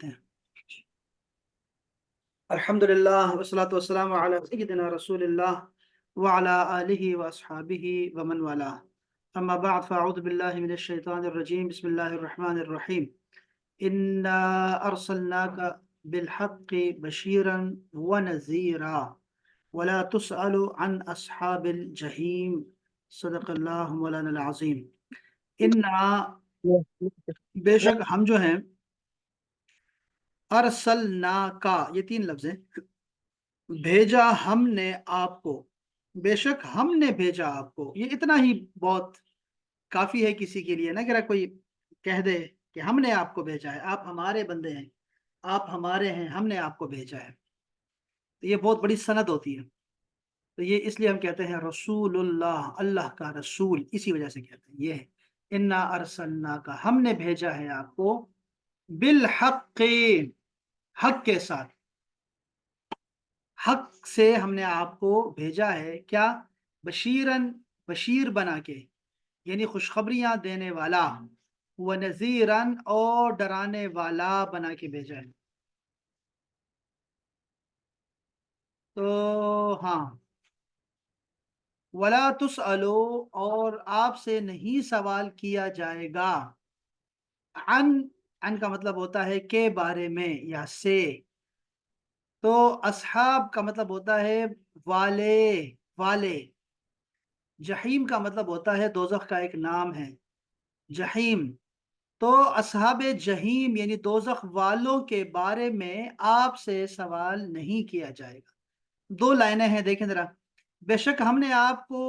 لیتے ہیں۔ الحمدللہ والصلاۃ والسلام علی سیدنا رسول اللہ وعلی آلہ واصحابہ ومن والاه، اما بعد فاعوذ باللہ من الشیطان الرجیم، بسم اللہ الرحمن الرحیم۔ انا ارسلناک بالحق بشیرا ونذیرا ولا تسأل عن اصحاب الجحیم، صدق اللہ مولانا العظیم۔ انا بے شک ہم جو ہیں، ارسلناکا یہ 3 لفظ ہیں، بھیجا ہم نے آپ کو، بے شک ہم نے بھیجا آپ کو، یہ اتنا ہی بہت کافی ہے کسی کے لیے، نہ کہ کوئی کہہ دے کہ ہم نے آپ کو بھیجا ہے، آپ ہمارے بندے ہیں، آپ ہمارے ہیں، ہم نے آپ کو بھیجا ہے، تو یہ بہت بڑی سند ہوتی ہے۔ تو یہ اس لیے ہم کہتے ہیں رسول اللہ، اللہ کا رسول، اسی وجہ سے کہتے ہیں یہ ہے انا ارسلناکا، ہم نے بھیجا ہے آپ کو، بالحق، حق کے ساتھ، حق سے ہم نے آپ کو بھیجا ہے، کیا؟ بشیرن، بشیر بنا کے، یعنی خوشخبریاں دینے والا، ونذیرن، اور ڈرانے والا بنا کے بھیجا ہے۔ تو ہاں، ولا تسألو، اور آپ سے نہیں سوال کیا جائے گا، عن کا مطلب ہوتا ہے کے بارے میں یا سے، تو اصحاب کا مطلب ہوتا ہے والے، والے، جحیم کا مطلب ہوتا ہے دوزخ کا ایک نام ہے جحیم، تو اصحاب جحیم یعنی دوزخ والوں کے بارے میں آپ سے سوال نہیں کیا جائے گا۔ 2 لائنیں ہیں، دیکھیں ذرا، بے شک ہم نے آپ کو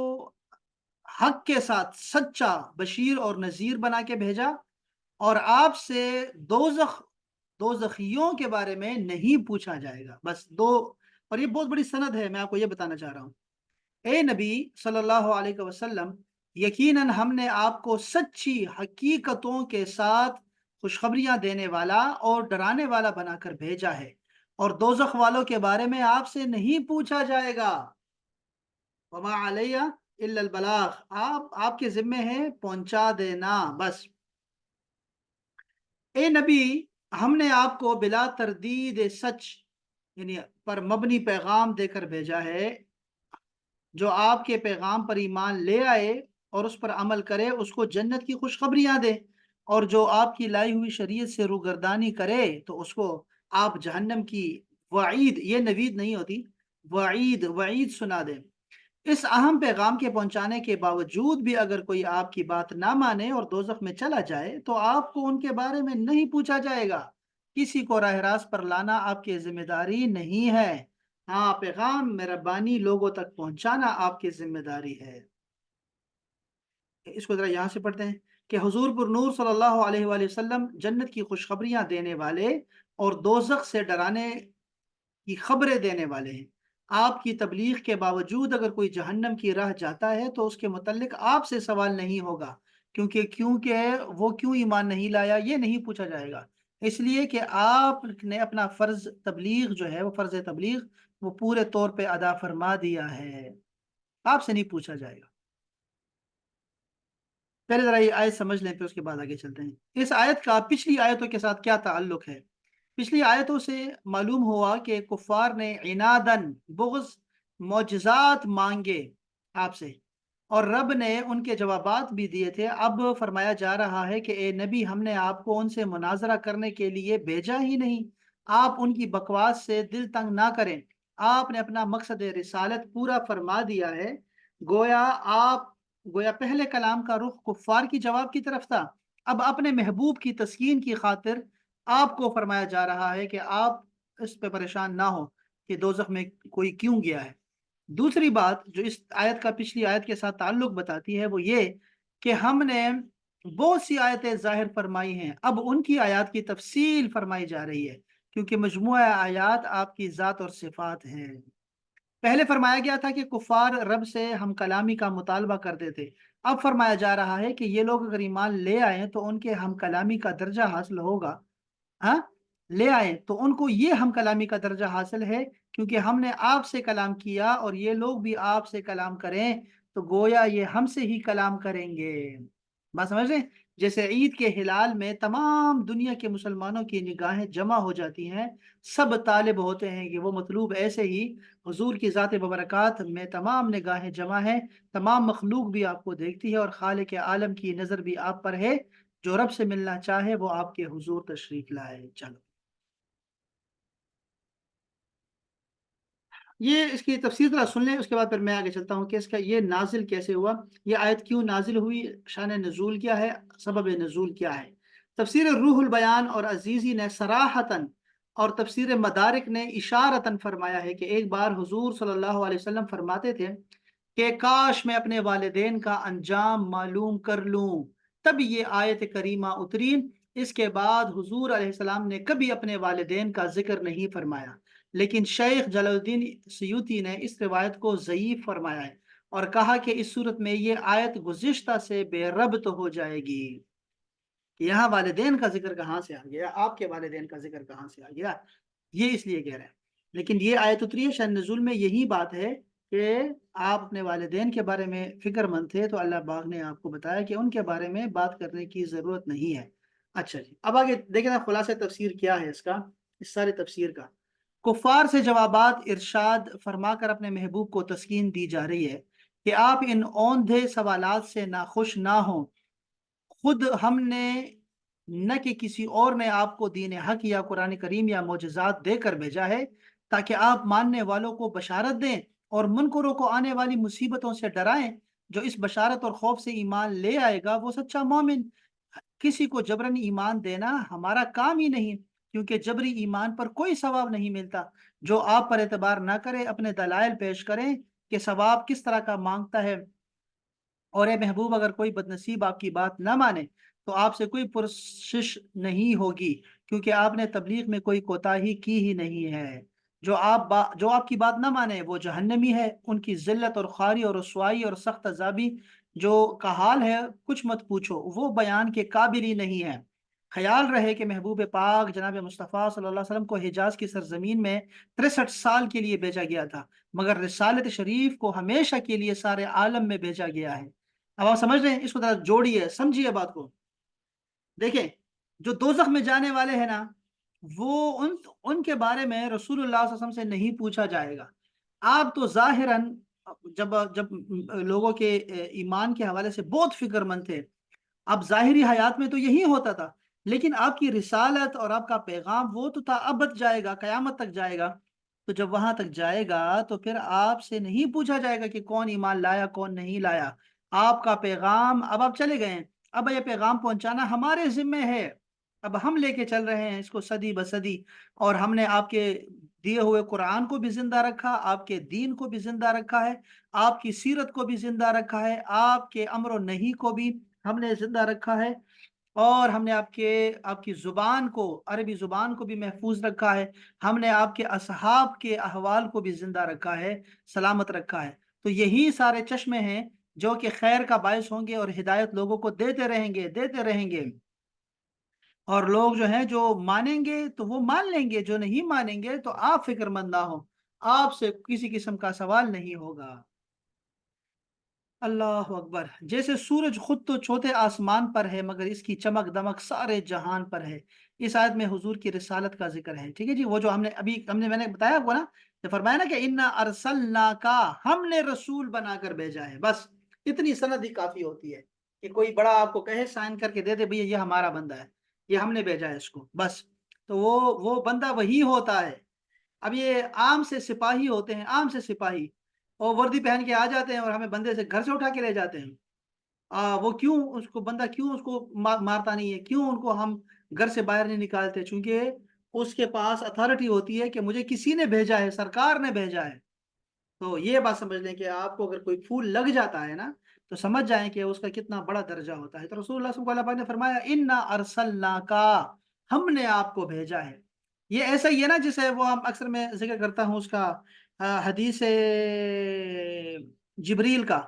حق کے ساتھ سچا بشیر اور نذیر بنا کے بھیجا، اور آپ سے دوزخیوں کے بارے میں نہیں پوچھا جائے گا، بس 2۔ اور یہ بہت بڑی سند ہے، میں آپ کو یہ بتانا چاہ رہا ہوں، اے نبی صلی اللہ علیہ وسلم، یقیناً ہم نے آپ کو سچی حقیقتوں کے ساتھ خوشخبریاں دینے والا اور ڈرانے والا بنا کر بھیجا ہے، اور دوزخ والوں کے بارے میں آپ سے نہیں پوچھا جائے گا۔ وما علیہ الا البلاغ، آپ کے ذمے ہے پہنچا دینا، بس۔ اے نبی، ہم نے آپ کو بلا تردید سچ یعنی پر مبنی پیغام دے کر بھیجا ہے، جو آپ کے پیغام پر ایمان لے آئے اور اس پر عمل کرے اس کو جنت کی خوشخبریاں دے، اور جو آپ کی لائی ہوئی شریعت سے روگردانی کرے تو اس کو آپ جہنم کی وعید، یہ نوید نہیں ہوتی، وعید سنا دیں۔ اس اہم پیغام کے پہنچانے کے باوجود بھی اگر کوئی آپ کی بات نہ مانے اور دوزخ میں چلا جائے تو آپ کو ان کے بارے میں نہیں پوچھا جائے گا، کسی کو راہ راست پر لانا آپ کی ذمہ داری نہیں ہے، ہاں پیغام مہربانی لوگوں تک پہنچانا آپ کی ذمہ داری ہے۔ اس کو ذرا یہاں سے پڑھتے ہیں کہ حضور پر نور صلی اللہ علیہ وآلہ وسلم جنت کی خوشخبریاں دینے والے اور دوزخ سے ڈرانے کی خبریں دینے والے ہیں۔ آپ کی تبلیغ کے باوجود اگر کوئی جہنم کی راہ جاتا ہے تو اس کے متعلق آپ سے سوال نہیں ہوگا، کیونکہ وہ کیوں ایمان نہیں لایا یہ نہیں پوچھا جائے گا، اس لیے کہ آپ نے اپنا فرض تبلیغ جو ہے، وہ فرض تبلیغ وہ پورے طور پہ ادا فرما دیا ہے، آپ سے نہیں پوچھا جائے گا۔ پہلے ذرا یہ آیت سمجھ لیں پھر اس کے بعد آگے چلتے ہیں۔ اس آیت کا پچھلی آیتوں کے ساتھ کیا تعلق ہے؟ پچھلی آیتوں سے معلوم ہوا کہ کفار نے عنادن، بغض، معجزات مانگے آپ سے، اور رب نے ان کے جوابات بھی دیے تھے۔ اب فرمایا جا رہا ہے کہ اے نبی، ہم نے آپ کو ان سے مناظرہ کرنے کے لیے بھیجا ہی نہیں، آپ ان کی بکواس سے دل تنگ نہ کریں، آپ نے اپنا مقصد رسالت پورا فرما دیا ہے۔ گویا پہلے کلام کا رخ کفار کی جواب کی طرف تھا، اب اپنے محبوب کی تسکین کی خاطر آپ کو فرمایا جا رہا ہے کہ آپ اس پہ پریشان نہ ہو کہ دوزخ میں کوئی کیوں گیا ہے۔ دوسری بات جو اس آیت کا پچھلی آیت کے ساتھ تعلق بتاتی ہے وہ یہ کہ ہم نے بہت سی آیتیں ظاہر فرمائی ہیں، اب ان کی آیات کی تفصیل فرمائی جا رہی ہے، کیونکہ مجموعہ آیات آپ کی ذات اور صفات ہیں۔ پہلے فرمایا گیا تھا کہ کفار رب سے ہم کلامی کا مطالبہ کرتے تھے، اب فرمایا جا رہا ہے کہ یہ لوگ اگر ایمان لے آئیں تو ان کے ہم کلامی کا درجہ حاصل ہوگا، ہاں لے آئیں تو ان کو یہ ہم کلامی کا درجہ حاصل ہے، کیونکہ ہم نے آپ سے کلام کیا اور یہ لوگ بھی آپ سے کلام کریں تو گویا یہ ہم سے ہی کلام کریں گے۔ بات سمجھ رہے ہیں؟ جیسے عید کے ہلال میں تمام دنیا کے مسلمانوں کی نگاہیں جمع ہو جاتی ہیں، سب طالب ہوتے ہیں کہ وہ مطلوب، ایسے ہی حضور کی ذات مبارکات میں تمام نگاہیں جمع ہیں، تمام مخلوق بھی آپ کو دیکھتی ہے اور خالق عالم کی نظر بھی آپ پر ہے۔ جو رب سے ملنا چاہے وہ آپ کے حضور تشریف لائے۔ چلو، یہ اس کی تفسیر ذرا سن لیں، اس کے بعد پھر میں آگے چلتا ہوں کہ اس کا یہ نازل کیسے ہوا، یہ آیت کیوں نازل ہوئی، شان نزول کیا ہے، سبب نزول کیا ہے۔ تفسیر روح البیان اور عزیزی نے صراحتاً اور تفسیر مدارک نے اشارتاً فرمایا ہے کہ ایک بار حضور صلی اللہ علیہ وسلم فرماتے تھے کہ کاش میں اپنے والدین کا انجام معلوم کر لوں، تب یہ آیت کریمہ اتری۔ اس کے بعد حضور علیہ السلام نے کبھی اپنے والدین کا ذکر نہیں فرمایا، لیکن شیخ جلال الدین سیوطی نے اس روایت کو ضعیف فرمایا ہے اور کہا کہ اس صورت میں یہ آیت گزشتہ سے بے ربط ہو جائے گی، کہ یہاں والدین کا ذکر کہاں سے آ گیا، آپ کے والدین کا ذکر کہاں سے آ گیا، یہ اس لیے کہہ رہے ہیں۔ لیکن یہ آیت اتری ہے، شان نزول میں یہی بات ہے کہ آپ اپنے والدین کے بارے میں فکر مند تھے تو اللہ پاک نے آپ کو بتایا کہ ان کے بارے میں بات کرنے کی ضرورت نہیں ہے۔ اچھا جی، اب آگے دیکھیں نا خلاصہ تفسیر کیا ہے اس کا، اس سارے تفسیر کا۔ کفار سے جوابات ارشاد فرما کر اپنے محبوب کو تسکین دی جا رہی ہے کہ آپ ان اوندھے سوالات سے ناخوش نہ ہوں، خود ہم نے نہ کہ کسی اور نے آپ کو دین حق یا قرآن کریم یا معجزات دے کر بھیجا ہے تاکہ آپ ماننے والوں کو بشارت دیں اور منکروں کو آنے والی مصیبتوں سے ڈرائیں۔ جو اس بشارت اور خوف سے ایمان لے آئے گا وہ سچا مومن۔ کسی کو جبرن ایمان دینا ہمارا کام ہی نہیں، کیونکہ جبری ایمان پر کوئی ثواب نہیں ملتا۔ جو آپ پر اعتبار نہ کرے اپنے دلائل پیش کریں کہ ثواب کس طرح کا مانگتا ہے، اور اے محبوب اگر کوئی بدنصیب آپ کی بات نہ مانے تو آپ سے کوئی پرسش نہیں ہوگی، کیونکہ آپ نے تبلیغ میں کوئی کوتاہی کی ہی نہیں ہے۔ جو آپ کی بات نہ مانے وہ جہنمی ہے، ان کی ذلت اور خواری اور رسوائی اور سخت عذابی جو کا حال ہے کچھ مت پوچھو، وہ بیان کے قابل ہی نہیں ہے۔ خیال رہے کہ محبوب پاک جناب مصطفیٰ صلی اللہ علیہ وسلم کو حجاز کی سرزمین میں 63 سال کے لیے بھیجا گیا تھا، مگر رسالت شریف کو ہمیشہ کے لیے سارے عالم میں بھیجا گیا ہے۔ اب آپ سمجھ رہے ہیں، اس کو ذرا جوڑیے، سمجھیے بات کو۔ دیکھیں، جو دوزخ میں جانے والے ہیں نا، وہ ان کے بارے میں رسول اللہ صلی اللہ علیہ وسلم سے نہیں پوچھا جائے گا۔ آپ تو ظاہراً جب لوگوں کے ایمان کے حوالے سے بہت فکر مند تھے، اب ظاہری حیات میں تو یہی ہوتا تھا، لیکن آپ کی رسالت اور آپ کا پیغام وہ تو تا ابد جائے گا، قیامت تک جائے گا۔ تو جب وہاں تک جائے گا تو پھر آپ سے نہیں پوچھا جائے گا کہ کون ایمان لایا کون نہیں لایا۔ آپ کا پیغام، اب آپ چلے گئے ہیں، اب یہ پیغام پہنچانا ہمارے ذمے ہے۔ اب ہم لے کے چل رہے ہیں اس کو صدی بصدی، اور ہم نے آپ کے دیے ہوئے قرآن کو بھی زندہ رکھا، آپ کے دین کو بھی زندہ رکھا ہے، آپ کی سیرت کو بھی زندہ رکھا ہے، آپ کے امر و نہی کو بھی ہم نے زندہ رکھا ہے، اور ہم نے آپ کی زبان کو، عربی زبان کو بھی محفوظ رکھا ہے، ہم نے آپ کے اصحاب کے احوال کو بھی زندہ رکھا ہے، سلامت رکھا ہے۔ تو یہی سارے چشمے ہیں جو کہ خیر کا باعث ہوں گے اور ہدایت لوگوں کو دیتے رہیں گے، دیتے رہیں گے۔ اور لوگ جو ہیں جو مانیں گے تو وہ مان لیں گے، جو نہیں مانیں گے تو آپ فکر مند نہ ہو، آپ سے کسی قسم کا سوال نہیں ہوگا۔ اللہ اکبر۔ جیسے سورج خود تو چوتھے آسمان پر ہے مگر اس کی چمک دمک سارے جہان پر ہے۔ اس آیت میں حضور کی رسالت کا ذکر ہے، ٹھیک ہے جی، وہ جو میں نے بتایا آپ کو نا، کہ فرمایا نا کہ انا ارسلنا کا، ہم نے رسول بنا کر بھیجا ہے، بس اتنی سند ہی کافی ہوتی ہے کہ کوئی بڑا آپ کو کہے سائن کر کے دے دے بھئی یہ ہمارا بندہ ہے، یہ ہم نے بھیجا ہے اس کو، بس تو وہ بندہ وہی ہوتا ہے۔ اب یہ عام سے سپاہی ہوتے ہیں، عام سے سپاہی، اور وردی پہن کے آ جاتے ہیں اور ہمیں بندے سے گھر سے اٹھا کے لے جاتے ہیں۔ وہ کیوں اس کو بندہ کیوں اس کو مارتا نہیں ہے، کیوں ان کو ہم گھر سے باہر نہیں نکالتے؟ چونکہ اس کے پاس اتھارٹی ہوتی ہے کہ مجھے کسی نے بھیجا ہے، سرکار نے بھیجا ہے۔ تو یہ بات سمجھ لیں کہ آپ کو اگر کوئی پھول لگ جاتا ہے نا تو سمجھ جائیں کہ اس کا کتنا بڑا درجہ ہوتا ہے۔ تو رسول اللہ صلی اللہ علیہ وسلم نے فرمایا انا ارسلنا کا، ہم نے آپ کو بھیجا ہے۔ یہ ایسا ہی ہے نا جسے وہ ہم اکثر میں ذکر کرتا ہوں اس کا، حدیث جبریل کا،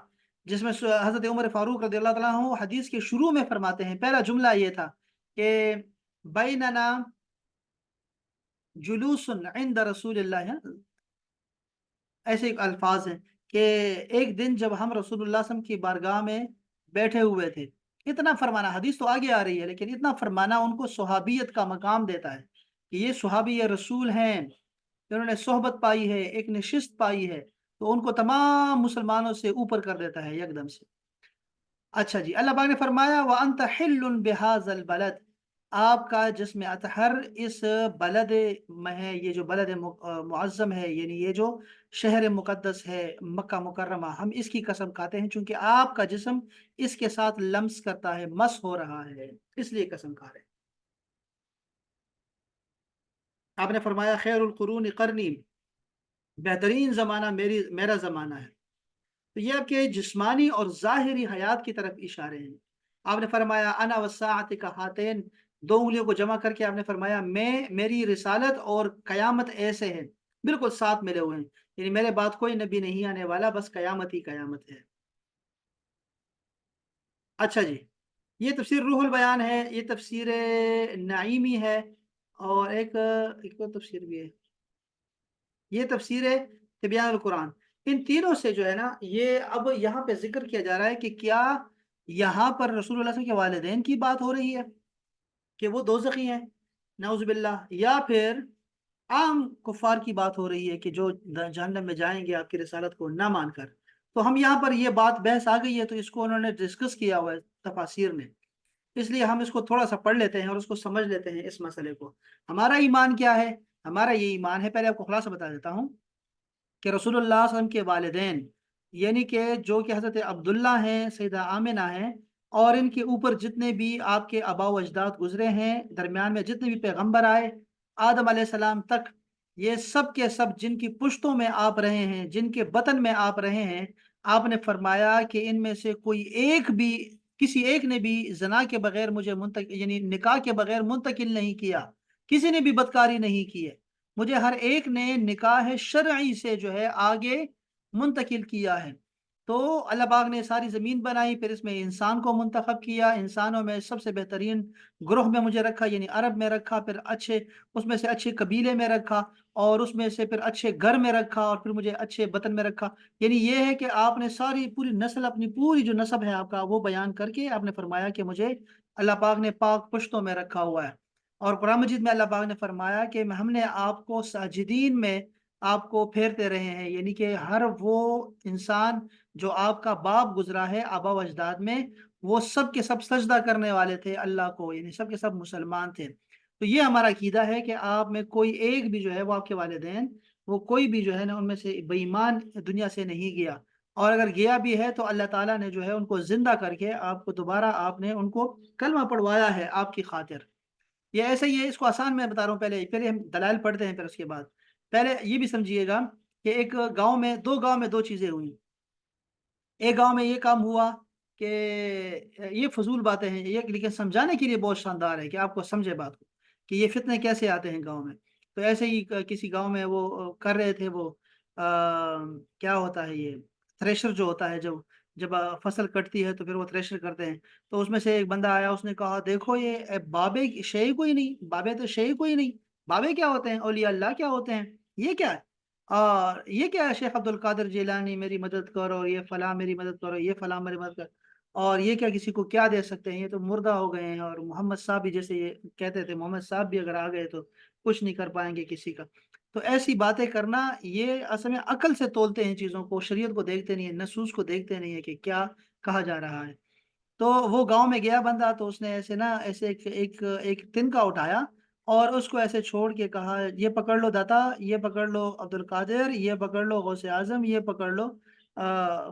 جس میں حضرت عمر فاروق رضی اللہ تعالیٰ عنہ حدیث کے شروع میں فرماتے ہیں، پہلا جملہ یہ تھا کہ بیننا جلوس عند رسول اللہ، ایسے الفاظ ہیں کہ ایک دن جب ہم رسول اللہ صلی اللہ علیہ وسلم کی بارگاہ میں بیٹھے ہوئے تھے، اتنا فرمانا، حدیث تو آگے آ رہی ہے لیکن اتنا فرمانا ان کو صحابیت کا مقام دیتا ہے کہ یہ صحابی رسول ہیں، انہوں نے صحبت پائی ہے، ایک نشست پائی ہے، تو ان کو تمام مسلمانوں سے اوپر کر دیتا ہے یکدم سے۔ اچھا جی، اللہ پاک نے فرمایا وَأَنْتَ حِلٌّ بِهَذَا الْبَلَدِ، آپ کا جسم اطہر اس بلد میں ہے، یہ جو بلد معظم ہے، یعنی یہ جو شہر مقدس ہے مکہ مکرمہ، ہم اس کی قسم کھاتے ہیں چونکہ آپ کا جسم اس کے ساتھ لمس کرتا ہے، مس ہو رہا ہے، اس لیے قسم کھا رہے ہیں۔ آپ نے فرمایا خیر القرون قرنی، بہترین زمانہ میرا زمانہ ہے، تو یہ آپ کے جسمانی اور ظاہری حیات کی طرف اشارے ہیں۔ آپ نے فرمایا انا والساعۃ کہاتین، دو انگلیوں کو جمع کر کے آپ نے فرمایا میں، میری رسالت اور قیامت ایسے ہیں، بالکل ساتھ ملے ہوئے ہیں، یعنی میرے بعد کوئی نبی نہیں آنے والا، بس قیامت ہی قیامت ہے۔ اچھا جی، یہ تفسیر روح البیان ہے، یہ تفسیر نعیمی ہے، اور ایک اور تفسیر بھی ہے، یہ تفسیر تبیان القرآن۔ ان تینوں سے جو ہے نا، یہ اب یہاں پہ ذکر کیا جا رہا ہے کہ کیا یہاں پر رسول اللہ صلی اللہ علیہ وسلم کے والدین کی بات ہو رہی ہے کہ وہ دوزخی ہیں نعوذ باللہ، یا پھر عام کفار کی بات ہو رہی ہے کہ جو جہنم میں جائیں گے آپ کی رسالت کو نہ مان کر۔ تو ہم یہاں پر یہ بات بحث آ گئی ہے تو اس کو انہوں نے ڈسکس کیا ہوا ہے تفاسیر نے، اس لیے ہم اس کو تھوڑا سا پڑھ لیتے ہیں اور اس کو سمجھ لیتے ہیں اس مسئلے کو۔ ہمارا ایمان کیا ہے؟ ہمارا یہ ایمان ہے، پہلے آپ کو خلاصہ بتا دیتا ہوں کہ رسول اللہ صلی اللہ علیہ وسلم کے والدین، یعنی کہ جو کہ حضرت عبداللہ ہیں، سیدہ آمنہ ہیں، اور ان کے اوپر جتنے بھی آپ کے آبا و اجداد گزرے ہیں، درمیان میں جتنے بھی پیغمبر آئے آدم علیہ السلام تک، یہ سب کے سب جن کی پشتوں میں آپ رہے ہیں، جن کے بطن میں آپ رہے ہیں، آپ نے فرمایا کہ ان میں سے کوئی ایک بھی، کسی ایک نے بھی زنا کے بغیر مجھے یعنی نکاح کے بغیر منتقل نہیں کیا، کسی نے بھی بدکاری نہیں کی ہے، مجھے ہر ایک نے نکاح شرعی سے جو ہے آگے منتقل کیا ہے۔ تو اللہ پاک نے ساری زمین بنائی، پھر اس میں انسان کو منتخب کیا، انسانوں میں سب سے بہترین گروہ میں مجھے رکھا، یعنی عرب میں رکھا، پھر اچھے اس میں سے اچھے قبیلے میں رکھا، اور اس میں سے پھر اچھے گھر میں رکھا، اور پھر مجھے اچھے وطن میں رکھا۔ یعنی یہ ہے کہ آپ نے ساری پوری نسل، اپنی پوری جو نسب ہے آپ کا، وہ بیان کر کے آپ نے فرمایا کہ مجھے اللہ پاک نے پاک پشتوں میں رکھا ہوا ہے۔ اور قرآن مجید میں اللہ پاک نے فرمایا کہ ہم نے آپ کو ساجدین میں آپ کو پھیرتے رہے ہیں، یعنی کہ ہر وہ انسان جو آپ کا باپ گزرا ہے آبا و اجداد میں، وہ سب کے سب سجدہ کرنے والے تھے اللہ کو، یعنی سب کے سب مسلمان تھے۔ تو یہ ہمارا عقیدہ ہے کہ آپ میں کوئی ایک بھی جو ہے وہ آپ کے والدین، وہ کوئی بھی جو ہے نا ان میں سے بے ایمان دنیا سے نہیں گیا، اور اگر گیا بھی ہے تو اللہ تعالیٰ نے جو ہے ان کو زندہ کر کے آپ کو دوبارہ، آپ نے ان کو کلمہ پڑھوایا ہے آپ کی خاطر۔ یہ ایسے ہی ہے، اس کو آسان میں بتا رہا ہوں، پہلے ہم دلائل پڑھتے ہیں، پھر اس کے بعد پہلے یہ بھی سمجھیے گا کہ ایک گاؤں میں، گاؤں میں دو چیزیں ہوئیں۔ ایک گاؤں میں یہ کام ہوا کہ یہ فضول باتیں ہیں یہ، لیکن سمجھانے کے لیے بہت شاندار ہے کہ آپ کو سمجھے بات کو کہ یہ فتنے کیسے آتے ہیں گاؤں میں۔ تو ایسے ہی کسی گاؤں میں وہ کر رہے تھے، وہ کیا ہوتا ہے یہ تھریشر جو ہوتا ہے، جب فصل کٹتی ہے تو پھر وہ تھریشر کرتے ہیں، تو اس میں سے ایک بندہ آیا، اس نے کہا دیکھو یہ بابے شے کوئی نہیں، بابے تو شے کوئی نہیں، بابے کیا ہوتے ہیں، اولیاء اللہ کیا ہوتے ہیں، یہ کیا ہے، اور یہ کیا ہے شیخ عبد القادر جیلانی میری مدد کرو، یہ فلاں میری مدد کرو، یہ فلاں میری مدد کر، اور یہ کیا کسی کو کیا دے سکتے ہیں، یہ تو مردہ ہو گئے ہیں، اور محمد صاحب بھی جیسے یہ کہتے تھے، محمد صاحب بھی اگر آ گئے تو کچھ نہیں کر پائیں گے کسی کا۔ تو ایسی باتیں کرنا، یہ اصل میں عقل سے تولتے ہیں چیزوں کو، شریعت کو دیکھتے نہیں ہیں، نصوص کو دیکھتے نہیں ہیں کہ کیا کہا جا رہا ہے۔ تو وہ گاؤں میں گیا بندہ، تو اس نے ایسے نا، ایسے ایک تنکا اٹھایا اور اس کو ایسے چھوڑ کے کہا یہ پکڑ لو داتا، یہ پکڑ لو عبد القادر، یہ پکڑ لو غوث اعظم، یہ پکڑ لو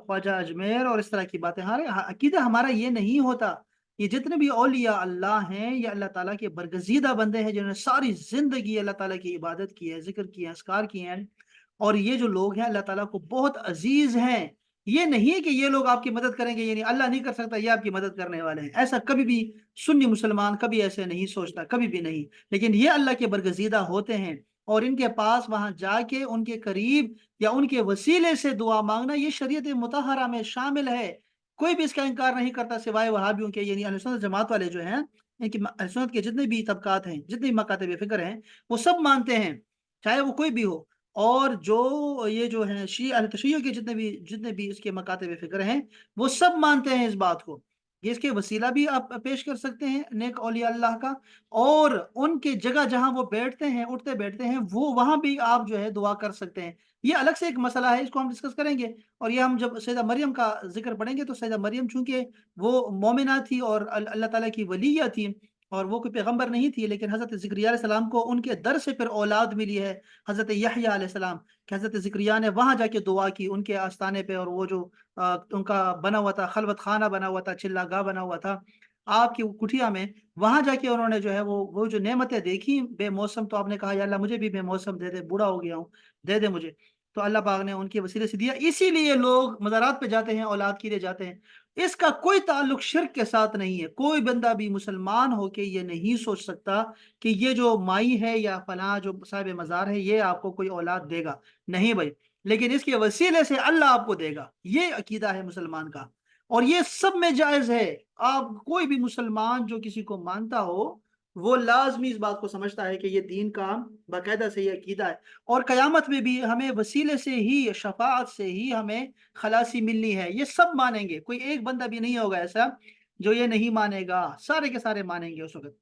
خواجہ اجمیر، اور اس طرح کی باتیں۔ ہمارے عقیدہ ہمارا یہ نہیں ہوتا، یہ جتنے بھی اولیاء اللہ ہیں یہ اللہ تعالیٰ کے برگزیدہ بندے ہیں، جنہوں نے ساری زندگی اللہ تعالیٰ کی عبادت کی ہے، ذکر کی ہے، اذکار کیے ہیں، اور یہ جو لوگ ہیں اللہ تعالیٰ کو بہت عزیز ہیں۔ یہ نہیں کہ یہ لوگ آپ کی مدد کریں گے، یعنی اللہ نہیں کر سکتا، یہ آپ کی مدد کرنے والے ہیں، ایسا کبھی بھی سنی مسلمان کبھی ایسے نہیں سوچتا، کبھی بھی نہیں۔ لیکن یہ اللہ کے برگزیدہ ہوتے ہیں، اور ان کے پاس وہاں جا کے ان کے قریب یا ان کے وسیلے سے دعا مانگنا، یہ شریعت مطہرہ میں شامل ہے۔ کوئی بھی اس کا انکار نہیں کرتا سوائے وہابیوں کے، یعنی اہل سنت جماعت والے جو ہیں، ان کی اہل سنت کے جتنے بھی طبقات ہیں، جتنے بھی مکاتب فکر ہیں، وہ سب مانتے ہیں، چاہے وہ کوئی بھی ہو۔ اور جو یہ جو ہیں اہل تشیع کے جتنے بھی اس کے مکاتب فکر ہیں، وہ سب مانتے ہیں اس بات کو یہ اس کے وسیلہ بھی آپ پیش کر سکتے ہیں نیک اولیاء اللہ کا، اور ان کی جگہ جہاں وہ بیٹھتے ہیں، اٹھتے بیٹھتے ہیں، وہ وہاں بھی آپ جو ہے دعا کر سکتے ہیں۔ یہ الگ سے ایک مسئلہ ہے، اس کو ہم ڈسکس کریں گے، اور یہ ہم جب سیدہ مریم کا ذکر پڑھیں گے تو سیدہ مریم چونکہ وہ مومنہ تھی اور اللہ تعالیٰ کی ولیہ تھی، اور وہ کوئی پیغمبر نہیں تھی، لیکن حضرت زکریا علیہ السلام کو ان کے در سے پھر اولاد ملی ہے، حضرت یحییٰ علیہ السلام، کہ حضرت زکریا نے وہاں جا کے دعا کی ان کے آستانے پہ، اور وہ جو ان کا بنا ہوا تھا، خلوت خانہ بنا ہوا تھا، چلا گاہ بنا ہوا تھا آپ کی کٹھیا میں، وہاں جا کے انہوں نے جو ہے وہ جو نعمتیں دیکھی بے موسم، تو آپ نے کہا یا اللہ مجھے بھی بے موسم دے دے، بوڑھا ہو گیا ہوں، دے دے مجھے، تو اللہ پاک نے ان کے وسیلے سے دیا۔ اسی لیے لوگ مزارات پہ جاتے ہیں، اولاد کے لیے جاتے ہیں۔ اس کا کوئی تعلق شرک کے ساتھ نہیں ہے، کوئی بندہ بھی مسلمان ہو کے یہ نہیں سوچ سکتا کہ یہ جو مائی ہے یا فلاں جو صاحب مزار ہے یہ آپ کو کوئی اولاد دے گا، نہیں بھائی، لیکن اس کے وسیلے سے اللہ آپ کو دے گا، یہ عقیدہ ہے مسلمان کا، اور یہ سب میں جائز ہے۔ آپ کوئی بھی مسلمان جو کسی کو مانتا ہو وہ لازمی اس بات کو سمجھتا ہے کہ یہ دین کا باقاعدہ سے یہ عقیدہ ہے، اور قیامت میں بھی ہمیں وسیلے سے ہی، شفاعت سے ہی ہمیں خلاصی ملنی ہے، یہ سب مانیں گے، کوئی ایک بندہ بھی نہیں ہوگا ایسا جو یہ نہیں مانے گا، سارے کے سارے مانیں گے اس وقت۔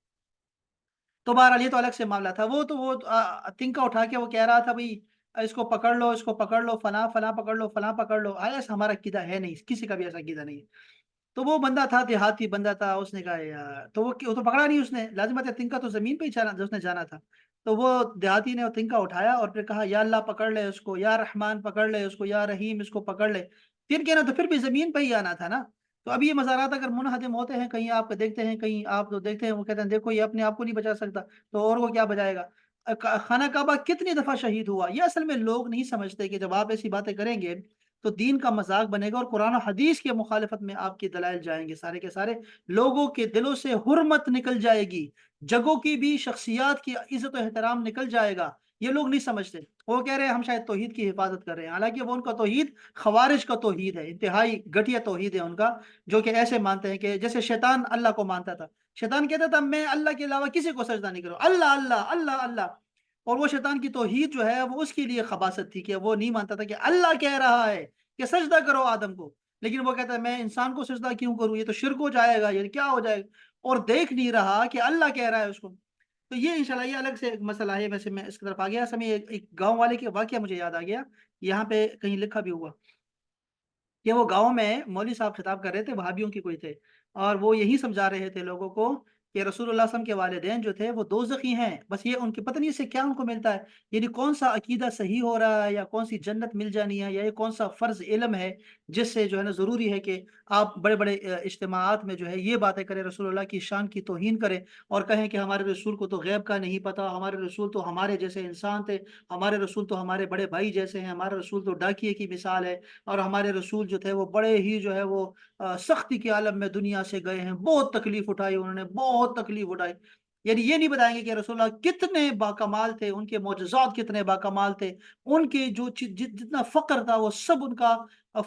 تو بہرحال یہ تو الگ سے معاملہ تھا، وہ تو وہ تنکا اٹھا کے وہ کہہ رہا تھا بھائی اس کو پکڑ لو، اس کو پکڑ لو، فلاں فلاں پکڑ لو، فلاں پکڑ لو، ایسا ہمارا عقیدہ ہے نہیں، کسی کا بھی ایسا عقیدہ نہیں ہے۔ تو وہ بندہ تھا، دیہاتی بندہ تھا، اس نے کہا یار، تو وہ تو پکڑا نہیں اس نے، لازمت ہے، تنکا تو زمین پہ ہی اس نے جانا تھا، تو وہ دیہاتی نے وہ تنکا اٹھایا اور پھر کہا یا اللہ پکڑ لے اس کو، یا رحمان پکڑ لے اس کو، یا رحیم اس کو پکڑ لے، پھر کہنا تو پھر بھی زمین پہ ہی آنا تھا نا۔ تو اب یہ مزارات اگر منہدم ہوتے ہیں، کہیں آپ دیکھتے ہیں، کہیں آپ تو دیکھتے ہیں وہ کہتے ہیں دیکھو یہ اپنے آپ کو نہیں بچا سکتا تو اور وہ کیا بچائے گا۔ خانہ کعبہ کتنی دفعہ شہید ہوا، یہ اصل میں لوگ نہیں سمجھتے کہ جب آپ ایسی باتیں کریں گے تو دین کا مذاق بنے گا، اور قرآن و حدیث کے مخالفت میں آپ کے دلائل جائیں گے سارے کے سارے، لوگوں کے دلوں سے حرمت نکل جائے گی، جگہوں کی بھی، شخصیات کی عزت و احترام نکل جائے گا۔ یہ لوگ نہیں سمجھتے، وہ کہہ رہے ہیں ہم شاید توحید کی حفاظت کر رہے ہیں، حالانکہ وہ ان کا توحید خوارج کا توحید ہے، انتہائی گھٹیا توحید ہے ان کا، جو کہ ایسے مانتے ہیں کہ جیسے شیطان اللہ کو مانتا تھا، شیطان کہتا تھا میں اللہ کے علاوہ کسی کو سجدہ نہیں کروں، اللہ اللہ اللہ اللہ، اور وہ شیطان کی توحید جو ہے وہ اس کے لیے خباثت تھی کہ وہ نہیں مانتا تھا کہ اللہ کہہ رہا ہے کہ سجدہ کرو آدم کو، لیکن وہ کہتا ہے میں انسان کو سجدہ کیوں کروں، یہ تو شرک ہو جائے گا، یہ کیا ہو جائے گا، اور دیکھ نہیں رہا کہ اللہ کہہ رہا ہے اس کو۔ تو یہ انشاءاللہ یہ الگ سے ایک مسئلہ ہے، ویسے میں اس کی طرف آ گیا، سمجھے ایک گاؤں والے کے واقعہ مجھے یاد آ گیا، یہاں پہ کہیں لکھا بھی ہوا کہ وہ گاؤں میں مولوی صاحب خطاب کر رہے تھے، وہابیوں کے کوئی تھے، اور وہ یہی سمجھا رہے تھے لوگوں کو کہ رسول اللہ صلی اللہ علیہ وسلم کے والدین جو تھے وہ دوزخی ہیں، بس یہ ان کی پتہ نہیں اس سے کیا ان کو ملتا ہے، یعنی کون سا عقیدہ صحیح ہو رہا ہے، یا کون سی جنت مل جانی ہے، یا یہ کون سا فرض علم ہے جس سے جو ہے نا ضروری ہے کہ آپ بڑے بڑے اجتماعات میں جو ہے یہ باتیں کریں، رسول اللہ کی شان کی توہین کریں، اور کہیں کہ ہمارے رسول کو تو غیب کا نہیں پتہ، ہمارے رسول تو ہمارے جیسے انسان تھے، ہمارے رسول تو ہمارے بڑے بھائی جیسے ہیں، ہمارا رسول تو ڈاکیے کی مثال ہے، اور ہمارے رسول جو تھے وہ بڑے ہی جو ہے وہ سختی کے عالم میں دنیا سے گئے ہیں، بہت تکلیف اٹھائی انہوں نے، بہت تکلیف اٹھائی، یعنی یہ نہیں بتائیں گے کہ رسول اللہ کتنے باکمال تھے، ان کے معجزات کتنے باکمال تھے، ان کے جو جتنا فقر تھا وہ سب ان کا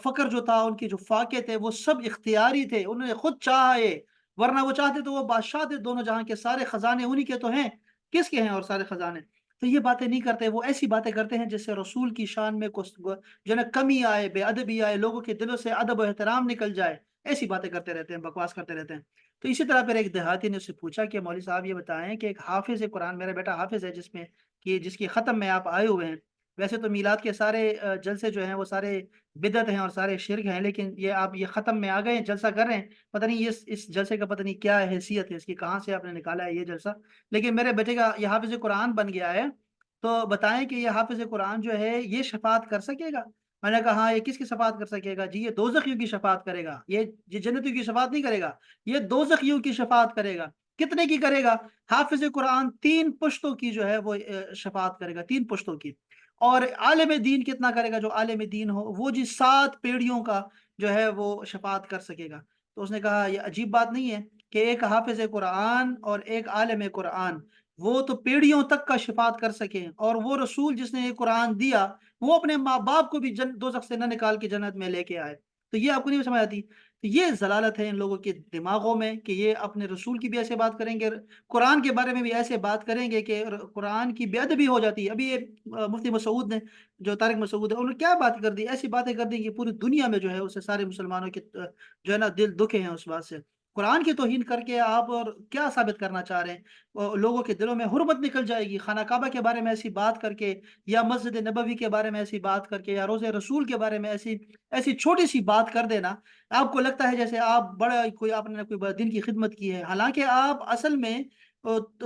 فقر جو تھا، ان کے جو فاقے تھے وہ سب اختیاری تھے، انہوں نے خود چاہے، ورنہ وہ چاہتے تو وہ بادشاہ تھے، دونوں جہاں کے سارے خزانے انہی کے تو ہیں، کس کے ہیں اور سارے خزانے، تو یہ باتیں نہیں کرتے، وہ ایسی باتیں کرتے ہیں جس سے رسول کی شان میں کچھ جو ہے نا کمی آئے، بے ادبی آئے، لوگوں کے دلوں سے ادب و احترام نکل جائے، ایسی باتیں کرتے رہتے ہیں، بکواس کرتے رہتے ہیں۔ تو اسی طرح پھر ایک دیہاتی نے اس سے پوچھا کہ مولوی صاحب یہ بتائیں کہ ایک حافظ قرآن، میرا بیٹا حافظ ہے، جس کی ختم میں آپ آئے ہوئے ہیں، ویسے تو میلاد کے سارے جلسے جو ہیں وہ سارے بدعت ہیں اور سارے شرک ہیں، لیکن یہ آپ یہ ختم میں آ گئے ہیں، جلسہ کر رہے ہیں، پتہ نہیں اس جلسے کا پتہ نہیں کیا حیثیت ہے اس کی، کہاں سے آپ نے نکالا ہے یہ جلسہ، لیکن میرے بیٹے کا یہ حافظ قرآن بن گیا ہے، تو بتائیں کہ یہ حافظ قرآن جو ہے یہ شفاعت کر سکے گا؟ میں نے کہا ہاں، یہ کس کی شفاعت کر سکے گا؟ جی یہ دوزخیوں کی شفاعت کرے گا، یہ جنتیوں کی شفاعت نہیں کرے گا، یہ دوزخیوں کی شفاعت کرے گا۔ کتنے کی کرے گا؟ حافظ قرآن 3 پشتوں کی جو ہے وہ شفاعت کرے گا، 3 پشتوں کی، اور عالم دین کتنا کرے گا؟ جو عالم دین ہو وہ جی 7 پیڑھیوں کا جو ہے وہ شفاعت کر سکے گا۔ تو اس نے کہا یہ عجیب بات نہیں ہے کہ ایک حافظ قرآن اور ایک عالم قرآن وہ تو پیڑھیوں تک کا شفاعت کر سکیں، اور وہ رسول جس نے یہ قرآن دیا وہ اپنے ماں باپ کو بھی دوزخ سے نہ نکال کے جنت میں لے کے آئے، تو یہ آپ کو نہیں سمجھ آتی؟ تو یہ ضلالت ہے ان لوگوں کے دماغوں میں کہ یہ اپنے رسول کی بھی ایسے بات کریں گے، قرآن کے بارے میں بھی ایسے بات کریں گے کہ قرآن کی بے ادبی ہو جاتی ہے۔ ابھی یہ مفتی مسعود نے، جو طارق مسعود ہے، انہوں نے کیا بات کر دی، ایسی باتیں کر دی کہ پوری دنیا میں جو ہے اسے سارے مسلمانوں کے جو ہے نا دل دکھے ہیں اس بات سے، قرآن کی توہین کر کے آپ اور کیا ثابت کرنا چاہ رہے ہیں؟ لوگوں کے دلوں میں حرمت نکل جائے گی خانہ کعبہ کے بارے میں ایسی بات کر کے، یا مسجد نبوی کے بارے میں ایسی بات کر کے، یا روزے رسول کے بارے میں ایسی ایسی چھوٹی سی بات کر دینا، آپ کو لگتا ہے جیسے آپ بڑا کوئی آپ نے کوئی دین کی خدمت کی ہے، حالانکہ آپ اصل میں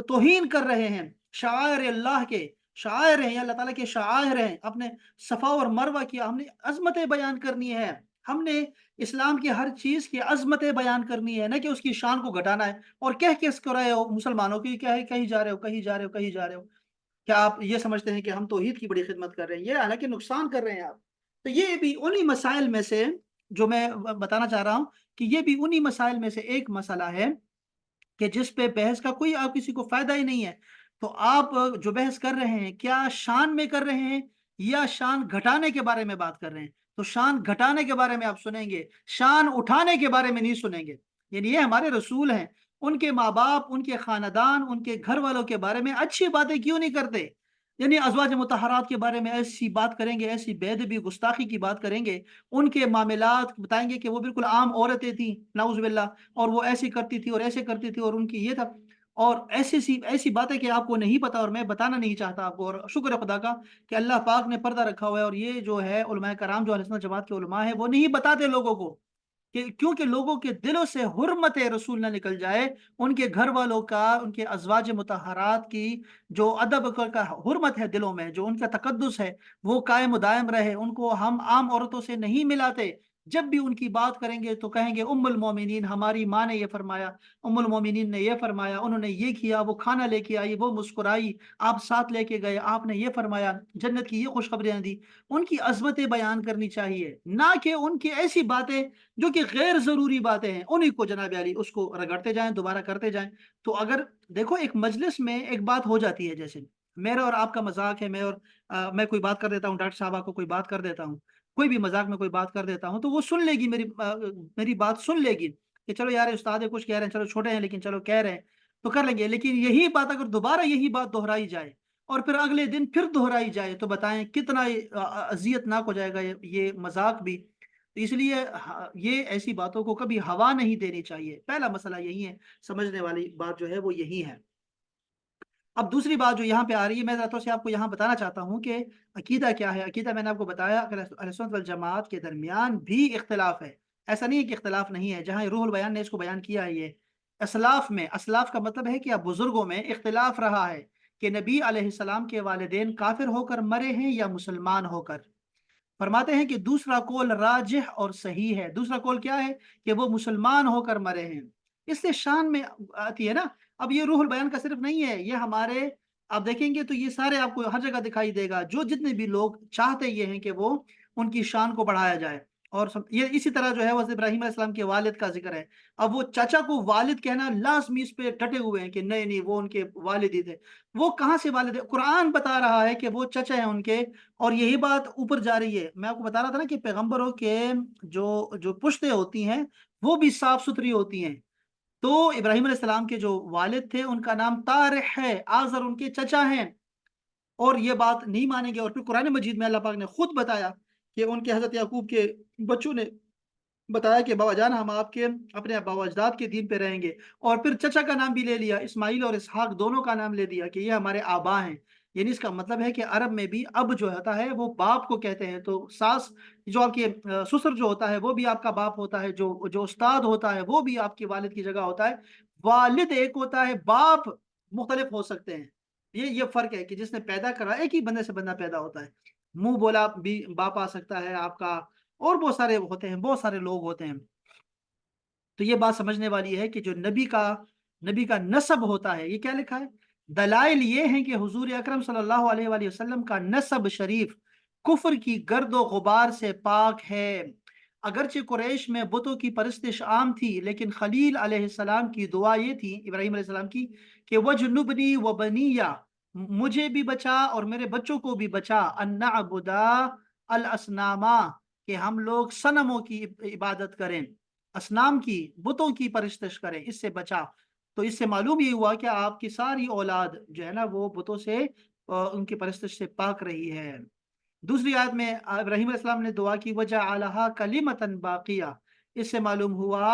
توہین کر رہے ہیں شعائر اللہ کے۔ شعائر ہیں، یہ اللہ تعالیٰ کے شعائر ہیں۔ اپنے صفا اور مروہ کی ہم نے عظمتیں بیان کرنی ہے، ہم نے اسلام کی ہر چیز کی عظمتیں بیان کرنی ہے، نہ کہ اس کی شان کو گھٹانا ہے۔ اور کہہ کس کو رہے ہو مسلمانوں کی، کیا ہے کہیں جا رہے ہو، کہیں جا رہے ہو، کہیں جا رہے ہو؟ کیا آپ یہ سمجھتے ہیں کہ ہم توحید کی بڑی خدمت کر رہے ہیں؟ یہ حالانکہ نقصان کر رہے ہیں آپ۔ تو یہ بھی انہی مسائل میں سے جو میں بتانا چاہ رہا ہوں، کہ یہ بھی انہی مسائل میں سے ایک مسئلہ ہے کہ جس پہ بحث کا کوئی آپ کسی کو فائدہ ہی نہیں ہے۔ تو آپ جو بحث کر رہے ہیں کیا شان میں کر رہے ہیں یا شان گھٹانے کے بارے میں بات کر رہے ہیں؟ تو شان گھٹانے کے بارے میں آپ سنیں گے، شان اٹھانے کے بارے میں نہیں سنیں گے۔ یعنی یہ ہمارے رسول ہیں، ان کے ماں باپ، ان کے خاندان، ان کے گھر والوں کے بارے میں اچھی باتیں کیوں نہیں کرتے؟ یعنی ازواج مطہرات کے بارے میں ایسی بات کریں گے، ایسی بے ادبی گستاخی کی بات کریں گے، ان کے معاملات بتائیں گے کہ وہ بالکل عام عورتیں تھیں نعوذ باللہ، اور وہ ایسی کرتی تھی اور ایسے کرتی تھی اور ان کی یہ تھا، اور ایسی باتیں کہ آپ کو نہیں پتا اور میں بتانا نہیں چاہتا آپ کو۔ اور شکر ہے خدا کا کہ اللہ پاک نے پردہ رکھا ہوا ہے، اور یہ جو ہے علماء کرام جو اہل سنت جماعت کے علماء ہیں وہ نہیں بتاتے لوگوں کو، کہ کیونکہ لوگوں کے دلوں سے حرمت رسول نہ نکل جائے، ان کے گھر والوں کا، ان کے ازواج مطہرات کی جو ادب کا حرمت ہے دلوں میں، جو ان کا تقدس ہے وہ قائم و دائم رہے۔ ان کو ہم عام عورتوں سے نہیں ملاتے، جب بھی ان کی بات کریں گے تو کہیں گے ام المومنین، ہماری ماں نے یہ فرمایا، ام المومنین نے یہ فرمایا، انہوں نے یہ کیا، وہ کھانا لے کے آئی، وہ مسکرائی، آپ ساتھ لے کے گئے، آپ نے یہ فرمایا، جنت کی یہ خوشخبریاں دی۔ ان کی عظمتیں بیان کرنی چاہیے، نہ کہ ان کی ایسی باتیں جو کہ غیر ضروری باتیں ہیں انہیں کو جناب علی اس کو رگڑتے جائیں، دوبارہ کرتے جائیں۔ تو اگر دیکھو ایک مجلس میں ایک بات ہو جاتی ہے، جیسے میرا اور آپ کا مذاق ہے، میں کوئی بات کر دیتا ہوں، ڈاکٹر صاحبہ کو کوئی بات کر دیتا ہوں، کوئی بھی مذاق میں کوئی بات کر دیتا ہوں، تو وہ سن لے گی، میری بات سن لے گی کہ چلو یار استاد کچھ کہہ رہے ہیں، چلو چھوٹے ہیں لیکن چلو کہہ رہے ہیں تو کر لیں گے۔ لیکن یہی بات اگر دوبارہ یہی بات دہرائی جائے اور پھر اگلے دن پھر دہرائی جائے تو بتائیں کتنا اذیت ناک ہو جائے گا یہ مذاق بھی۔ تو اس لیے یہ ایسی باتوں کو کبھی ہوا نہیں دینی چاہیے، پہلا مسئلہ یہی ہے، سمجھنے والی بات جو ہے وہ یہی ہے۔ اب دوسری بات جو یہاں پہ آ رہی ہے، میں ذرا سے آپ کو یہاں بتانا چاہتا ہوں کہ عقیدہ کیا ہے۔ عقیدہ میں نے آپ کو بتایا کہ اہل سنت والجماعت کے درمیان بھی اختلاف ہے، ایسا نہیں ہے کہ اختلاف نہیں ہے، جہاں روح البیان نے اس کو بیان کیا ہے۔ یہ اسلاف میں، اسلاف کا مطلب ہے کہ اب بزرگوں میں اختلاف رہا ہے کہ نبی علیہ السلام کے والدین کافر ہو کر مرے ہیں یا مسلمان ہو کر۔ فرماتے ہیں کہ دوسرا قول راجح اور صحیح ہے۔ دوسرا قول کیا ہے؟ کہ وہ مسلمان ہو کر مرے ہیں۔ اس سے شان میں آتی ہے نا۔ اب یہ روح البیان کا صرف نہیں ہے، یہ ہمارے آپ دیکھیں گے تو یہ سارے آپ کو ہر جگہ دکھائی دے گا، جو جتنے بھی لوگ چاہتے یہ ہیں کہ وہ ان کی شان کو بڑھایا جائے۔ اور یہ اسی طرح جو ہے وہ ابراہیم علیہ السلام کے والد کا ذکر ہے، اب وہ چاچا کو والد کہنا لازمی اس پہ ڈٹے ہوئے ہیں کہ نہیں نہیں وہ ان کے والد ہی تھے۔ وہ کہاں سے والد ہے؟ قرآن بتا رہا ہے کہ وہ چچا ہیں ان کے، اور یہی بات اوپر جا رہی ہے۔ میں آپ کو بتا رہا تھا نا کہ پیغمبروں کے جو پشتیں ہوتی ہیں وہ بھی صاف ستھری ہوتی ہیں۔ تو ابراہیم علیہ السلام کے جو والد تھے ان کا نام طارح ہے، آزر ان کے چچا ہیں، اور یہ بات نہیں مانیں گے۔ اور پھر قرآن مجید میں اللہ پاک نے خود بتایا کہ ان کے حضرت یعقوب کے بچوں نے بتایا کہ بابا جان ہم آپ کے اپنے ابا و اجداد کے دین پہ رہیں گے، اور پھر چچا کا نام بھی لے لیا، اسماعیل اور اسحاق دونوں کا نام لے دیا کہ یہ ہمارے آبا ہیں۔ یعنی اس کا مطلب ہے کہ عرب میں بھی اب جو ہوتا ہے وہ باپ کو کہتے ہیں، تو ساس جو آپ کے سسر جو ہوتا ہے وہ بھی آپ کا باپ ہوتا ہے، جو استاد ہوتا ہے وہ بھی آپ کے والد کی جگہ ہوتا ہے۔ والد ایک ہوتا ہے، باپ مختلف ہو سکتے ہیں۔ یہ فرق ہے کہ جس نے پیدا کرا، ایک ہی بندے سے بندہ پیدا ہوتا ہے، منہ بولا بھی باپ آ سکتا ہے آپ کا، اور بہت سارے ہوتے ہیں، بہت سارے لوگ ہوتے ہیں۔ تو یہ بات سمجھنے والی ہے کہ جو نبی کا نسب ہوتا ہے، یہ کیا لکھا ہے؟ دلائل یہ ہیں کہ حضور اکرم صلی اللہ علیہ وآلہ وسلم کا نسب شریف کفر کی گرد و غبار سے پاک ہے۔ اگرچہ قریش میں بتوں کی پرستش عام تھی، لیکن خلیل علیہ السلام کی دعا یہ تھی، ابراہیم علیہ السلام کی، کہ وجنبنی و بنیہ، مجھے بھی بچا اور میرے بچوں کو بھی بچا، ان نعبدا الاسناما، کہ ہم لوگ صنموں کی عبادت کریں، اسنام کی، بتوں کی پرستش کریں، اس سے بچا۔ تو اس سے معلوم یہ ہوا کہ آپ کی ساری اولاد جو ہے نا وہ بتوں سے ان کی پرستش سے پاک رہی ہے۔ دوسری آیت میں ابراہیم علیہ السلام نے دعا کی وجعلھا کلمۃ باقیہ، اس سے معلوم ہوا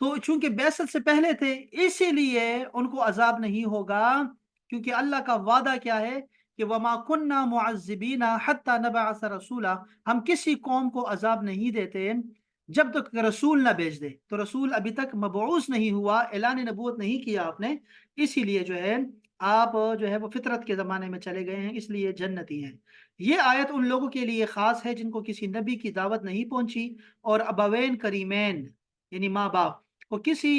تو چونکہ بیست سے پہلے تھے اسی لیے ان کو عذاب نہیں ہوگا، کیونکہ اللہ کا وعدہ کیا ہے کہ وما کننا معذبین حتی نبعث رسولا، ہم کسی قوم کو عذاب نہیں دیتے جب تک رسول نہ بھیج دے۔ تو رسول ابھی تک مبعوث نہیں ہوا، اعلان نبوت نہیں کیا آپ نے، اسی لیے جو ہے آپ جو ہے وہ فطرت کے زمانے میں چلے گئے ہیں، اس لیے جنتی ہیں۔ یہ آیت ان لوگوں کے لیے خاص ہے جن کو کسی نبی کی دعوت نہیں پہنچی، اور ابوین کریمین یعنی ماں باپ کو کسی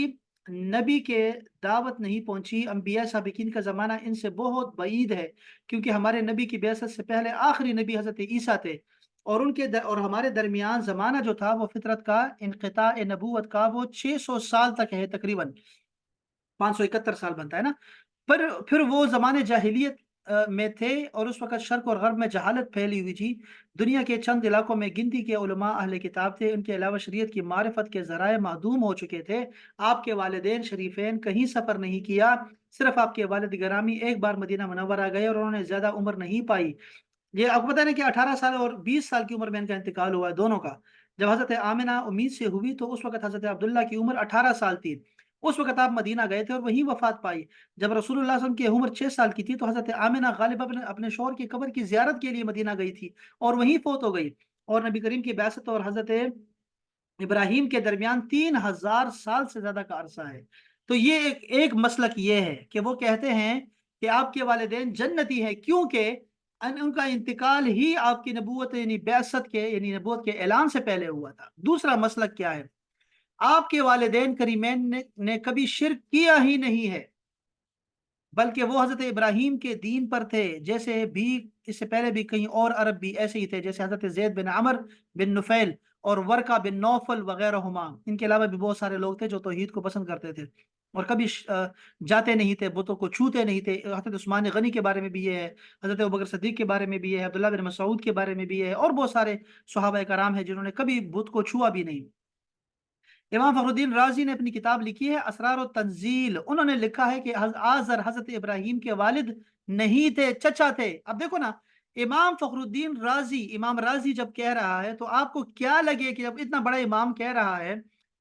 نبی کے دعوت نہیں پہنچی۔ انبیاء سابقین کا زمانہ ان سے بہت بعید ہے، کیونکہ ہمارے نبی کی بعثت سے پہلے آخری نبی حضرت عیسیٰ تھے، اور اور ہمارے درمیان زمانہ جو تھا وہ فطرت کا انقطاع نبوت کا وہ 600 سال تک ہے، تقریباً 571 سال بنتا ہے نا۔ پھر وہ زمانے جاہلیت میں تھے، اور اس وقت شرق اور غرب میں جہالت پھیلی ہوئی تھی۔ دنیا کے چند علاقوں میں گنتی کے علماء اہل کتاب تھے، ان کے علاوہ شریعت کی معرفت کے ذرائع معدوم ہو چکے تھے۔ آپ کے والدین شریفین کہیں سفر نہیں کیا، صرف آپ کے والد گرامی ایک بار مدینہ منورہ گئے، اور انہوں نے زیادہ عمر نہیں پائی۔ یہ آپ کو پتہ ہے کہ 18 سال اور 20 سال کی عمر میں ان کا انتقال ہوا ہے، دونوں کا۔ جب حضرت آمنہ امید سے ہوئی تو اس وقت حضرت عبداللہ کی عمر 18 سال تھی، اس وقت آپ مدینہ گئے تھے اور وہیں وفات پائی۔ جب رسول اللہ صلی اللہ علیہ وسلم کی عمر 6 سال کی تھی تو حضرت آمنہ غالب اپنے شوہر کی قبر کی زیارت کے لیے مدینہ گئی تھی، اور وہیں فوت ہو گئی۔ اور نبی کریم کی بعثت اور حضرت ابراہیم کے درمیان 3000 سال سے زیادہ کا عرصہ ہے۔ تو یہ ایک مسلک یہ ہے کہ وہ کہتے ہیں کہ آپ کے والدین جنتی ہیں، کیونکہ ان کا انتقال ہی آپ کی نبوت یعنی بعثت کے یعنی نبوت کے اعلان سے پہلے ہوا تھا۔ دوسرا مسلک کیا ہے؟ آپ کے والدین کریمین نے کبھی شرک کیا ہی نہیں ہے، بلکہ وہ حضرت ابراہیم کے دین پر تھے، جیسے بھی اس سے پہلے بھی کئی اور عرب بھی ایسے ہی تھے، جیسے حضرت زید بن عمر بن نفیل اور ورقہ بن نوفل وغیرہ ہما۔ ان کے علاوہ بھی بہت سارے لوگ تھے جو توحید کو پسند کرتے تھے، اور کبھی جاتے نہیں تھے، بتوں کو چھوتے نہیں تھے۔ حضرت عثمان غنی کے بارے میں بھی یہ ہے، حضرت ابوبکر صدیق کے بارے میں بھی ہے، عبداللہ بن مسعود کے بارے میں بھی ہے، اور بہت سارے صحابہ کرام ہیں جنہوں نے کبھی بت کو چھوا بھی نہیں۔ امام فخر الدین رازی نے اپنی کتاب لکھی ہے اسرار و تنزیل، انہوں نے لکھا ہے کہ آزر حضرت ابراہیم کے والد نہیں تھے، چچا تھے۔ اب دیکھو نا، امام فخر الدین رازی، امام رازی جب کہہ رہا ہے تو آپ کو کیا لگے کہ جب اتنا بڑا امام کہہ رہا ہے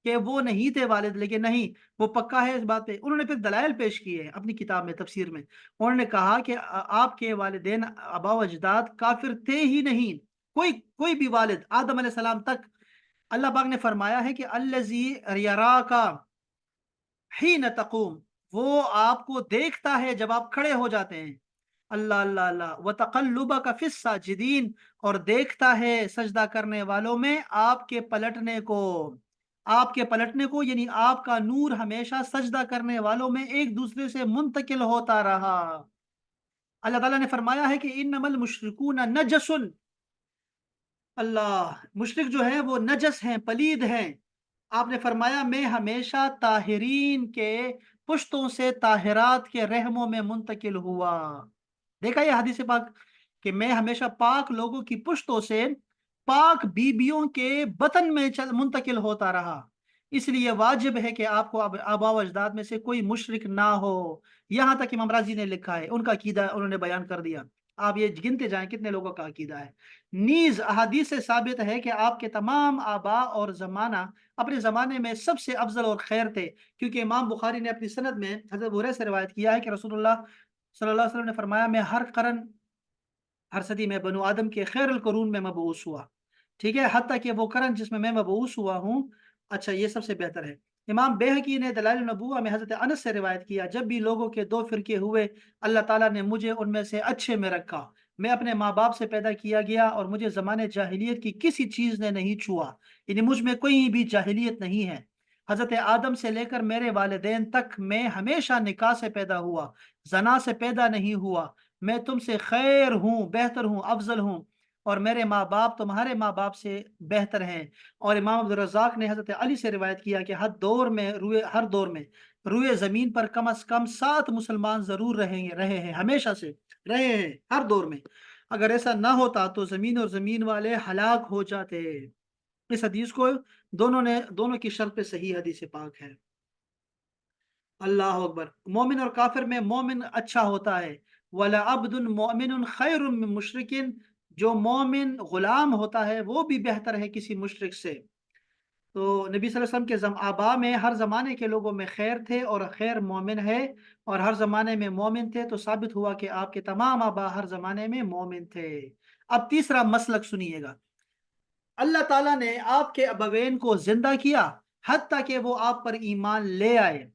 کہ وہ نہیں تھے والد، لیکن نہیں، وہ پکا ہے اس بات پہ۔ انہوں نے پھر دلائل پیش کیے ہیں اپنی کتاب میں، تفسیر میں۔ انہوں نے کہا کہ آپ کے والدین آبا و اجداد کافر تھے ہی نہیں، کوئی بھی والد آدم علیہ السلام تک۔ اللہ پاک نے فرمایا ہے کہ الذی یراکا حین تقوم، وہ آپ کو دیکھتا ہے جب آپ کھڑے ہو جاتے ہیں۔ اللہ اللہ اللہ، وتقلبک فی الساجدین، اور دیکھتا ہے سجدہ کرنے والوں میں آپ کے پلٹنے کو۔ آپ کے پلٹنے کو یعنی آپ کا نور ہمیشہ سجدہ کرنے والوں میں ایک دوسرے سے منتقل ہوتا رہا۔ اللہ تعالیٰ نے فرمایا ہے کہ انما المشرکون نجس، اللہ، مشرک جو ہیں وہ نجس ہیں، پلید ہیں۔ آپ نے فرمایا میں ہمیشہ طاہرین کے پشتوں سے طاہرات کے رحموں میں منتقل ہوا۔ دیکھا یہ حدیث پاک کہ میں ہمیشہ پاک لوگوں کی پشتوں سے پاک بیبیوں کے بطن میں منتقل ہوتا رہا۔ اس لیے واجب ہے کہ آپ کو آبا و اجداد میں سے کوئی مشرک نہ ہو۔ یہاں تک امام راضی نے لکھا ہے، ان کا عقیدہ انہوں نے بیان کر دیا۔ آپ یہ گنتے جائیں کتنے لوگوں کا عقیدہ ہے۔ نیز احادیث سے ثابت ہے کہ آپ کے تمام آبا اور زمانہ اپنے زمانے میں سب سے افضل اور خیر تھے، کیونکہ امام بخاری نے اپنی سند میں حضرت ابو ہریرہ سے روایت کیا ہے کہ رسول اللہ صلی اللہ علیہ وسلم نے فرمایا میں ہر قرن ہر صدی میں بنو آدم کے خیر القرون میں مبعوث ہوا، ٹھیک ہے، حتیٰ کہ وہ قرن جس میں مبعوث ہوا ہوں، اچھا، یہ سب سے بہتر ہے۔ امام بیہقی نے دلائل النبوہ میں حضرت انس سے روایت کیا جب بھی لوگوں کے دو فرقے ہوئے اللہ تعالیٰ نے مجھے ان میں سے اچھے میں رکھا۔ میں اپنے ماں باپ سے پیدا کیا گیا اور مجھے زمانے جاہلیت کی کسی چیز نے نہیں چھوا، یعنی مجھ میں کوئی بھی جاہلیت نہیں ہے۔ حضرت آدم سے لے کر میرے والدین تک میں ہمیشہ نکاح سے پیدا ہوا، زنا سے پیدا نہیں ہوا۔ میں تم سے خیر ہوں، بہتر ہوں، افضل ہوں، اور میرے ماں باپ تمہارے ماں باپ سے بہتر ہیں۔ اور امام عبدالرزاق نے حضرت علی سے روایت کیا کہ ہر دور میں روئے زمین پر کم از کم 7 مسلمان ضرور رہے ہیں، ہمیشہ سے رہے ہیں، ہر دور میں۔ اگر ایسا نہ ہوتا تو زمین اور زمین والے ہلاک ہو جاتے۔ اس حدیث کو دونوں کی شرط پہ صحیح حدیث پاک ہے۔ اللہ اکبر۔ مومن اور کافر میں مومن اچھا ہوتا ہے، وَلَعَبْدٌ مُؤْمِنٌ خَيْرٌ مِّن مُشْرِكٍ، جو مومن غلام ہوتا ہے وہ بھی بہتر ہے کسی مشرک سے۔ تو نبی صلی اللہ علیہ وسلم کے آبا میں ہر زمانے کے لوگوں میں خیر تھے اور خیر مومن ہے، اور ہر زمانے میں مومن تھے، تو ثابت ہوا کہ آپ کے تمام آبا ہر زمانے میں مومن تھے۔ اب تیسرا مسلک سنیے گا، اللہ تعالیٰ نے آپ کے ابوین کو زندہ کیا حتیٰ کہ وہ آپ پر ایمان لے آئے۔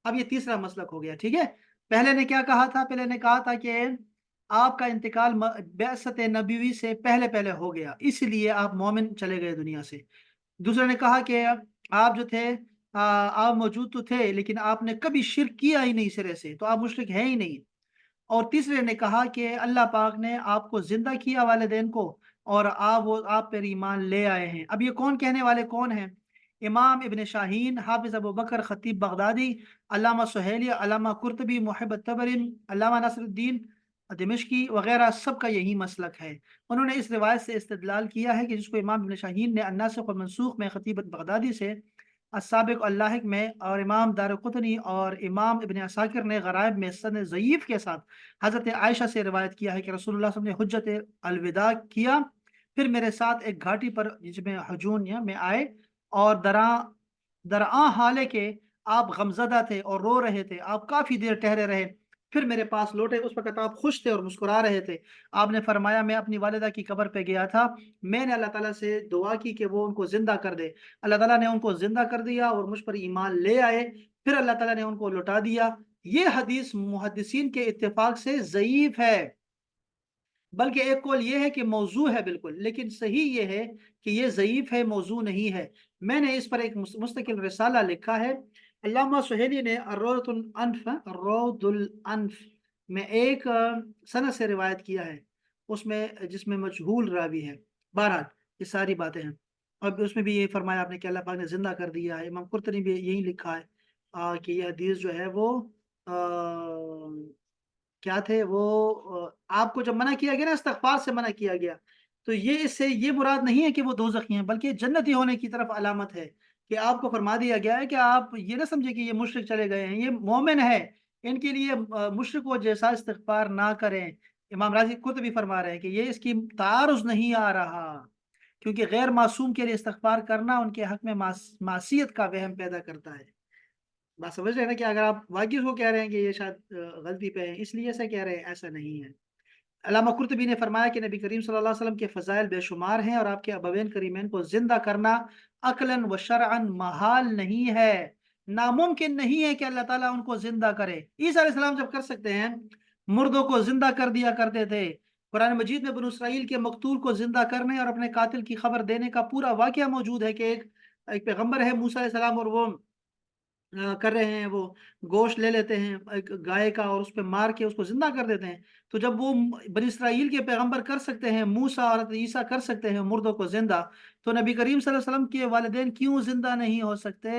اب یہ تیسرا مسلک ہو گیا، ٹھیک ہے۔ پہلے نے کیا کہا تھا؟ پہلے نے کہا تھا کہ آپ کا انتقال بعثت نبوی سے پہلے پہلے ہو گیا، اس لیے آپ مومن چلے گئے دنیا سے۔ دوسرے نے کہا کہ آپ جو تھے آپ موجود تو تھے لیکن آپ نے کبھی شرک کیا ہی نہیں سرے سے، تو آپ مشرک ہیں ہی نہیں۔ اور تیسرے نے کہا کہ اللہ پاک نے آپ کو زندہ کیا والدین کو، اور آپ پر ایمان لے آئے ہیں۔ اب یہ کون کہنے والے کون ہیں؟ امام ابن شاہین، حافظ ابو بکر خطیب بغدادی، علامہ سہیلی، علامہ قرطبی، محب تبرین، علامہ ناصر الدین دمشقی وغیرہ، سب کا یہی مسلک ہے۔ انہوں نے اس روایت سے استدلال کیا ہے کہ جس کو امام ابن شاہین نے الناسخ و منسوخ میں خطیب بغدادی سے، السابق اللاحق میں، اور امام دارقطنی اور امام ابن عساکر نے غرائب میں سند ضعیف کے ساتھ حضرت عائشہ سے روایت کیا ہے کہ رسول اللہ صلی اللہ علیہ وسلم نے حجت الوداع کیا، پھر میرے ساتھ ایک گھاٹی پر جس میں حجون میں آئے، اور درآں حالے کے آپ غمزدہ تھے اور رو رہے تھے، آپ کافی دیر ٹہرے رہے، پھر میرے پاس لوٹے، اس وقت آپ خوش تھے اور مسکرا رہے تھے۔ آپ نے فرمایا میں اپنی والدہ کی قبر پہ گیا تھا، میں نے اللہ تعالیٰ سے دعا کی کہ وہ ان کو زندہ کر دے، اللہ تعالیٰ نے ان کو زندہ کر دیا اور مجھ پر ایمان لے آئے، پھر اللہ تعالیٰ نے ان کو لوٹا دیا۔ یہ حدیث محدثین کے اتفاق سے ضعیف ہے، بلکہ ایک قول یہ ہے کہ موضوع ہے بالکل، لیکن صحیح یہ ہے کہ یہ ضعیف ہے، موضوع نہیں ہے۔ میں نے اس پر ایک مستقل رسالہ لکھا ہے، علامہ سہیلی نے الروض الانف میں ایک سند سے روایت کیا ہے، اس میں جس میں مجہول راوی ہے۔ بہرحال یہ ساری باتیں ہیں، اور اس میں بھی یہ فرمایا آپ نے کہ اللہ پاک نے زندہ کر دیا ہے۔ امام قرطبی بھی یہی لکھا ہے کہ یہ حدیث جو ہے وہ کیا تھے وہ آپ کو جب منع کیا گیا نا، استغفار سے منع کیا گیا، تو یہ اس سے یہ مراد نہیں ہے کہ وہ دوزخی ہیں، بلکہ جنتی ہونے کی طرف علامت ہے، کہ آپ کو فرما دیا گیا ہے کہ آپ یہ نہ سمجھے کہ یہ مشرک چلے گئے ہیں، یہ مومن ہے، ان کے لیے مشرکوں جیسا استغفار نہ کریں۔ امام راضی خود بھی فرما رہے ہیں کہ یہ اس کی تعارض نہیں آ رہا، کیونکہ غیر معصوم کے لیے استغفار کرنا ان کے حق میں معصیت کا وہم پیدا کرتا ہے۔ بات سمجھ رہے ہیں نا کہ اگر آپ واقعی کو کہہ رہے ہیں کہ یہ شاید غلطی پہ ہے اس لیے ایسا کہہ رہے ہیں، ایسا نہیں ہے۔ علامہ قرطبی نے فرمایا کہ نبی کریم صلی اللہ علیہ وسلم کے فضائل بے شمار ہیں، اور آپ کے ابوین کریمین کو زندہ کرنا عقلاً و شرعاً محال نہیں ہے، ناممکن نہیں ہے کہ اللہ تعالیٰ ان کو زندہ کرے۔ عیسیٰ علیہ السلام جب کر سکتے ہیں، مردوں کو زندہ کر دیا کرتے تھے۔ قرآن مجید میں بنو اسرائیل کے مقتول کو زندہ کرنے اور اپنے قاتل کی خبر دینے کا پورا واقعہ موجود ہے، کہ ایک پیغمبر ہے موسیٰ علیہ السلام، اور وہ کر رہے ہیں، وہ گوشت لے لیتے ہیں ایک گائے کا اور اس پہ مار کے اس کو زندہ کر دیتے ہیں۔ تو جب وہ بنی اسرائیل کے پیغمبر کر سکتے ہیں، موسیٰ اور عیسیٰ کر سکتے ہیں مردوں کو زندہ، تو نبی کریم صلی اللہ علیہ وسلم کے والدین کیوں زندہ نہیں ہو سکتے؟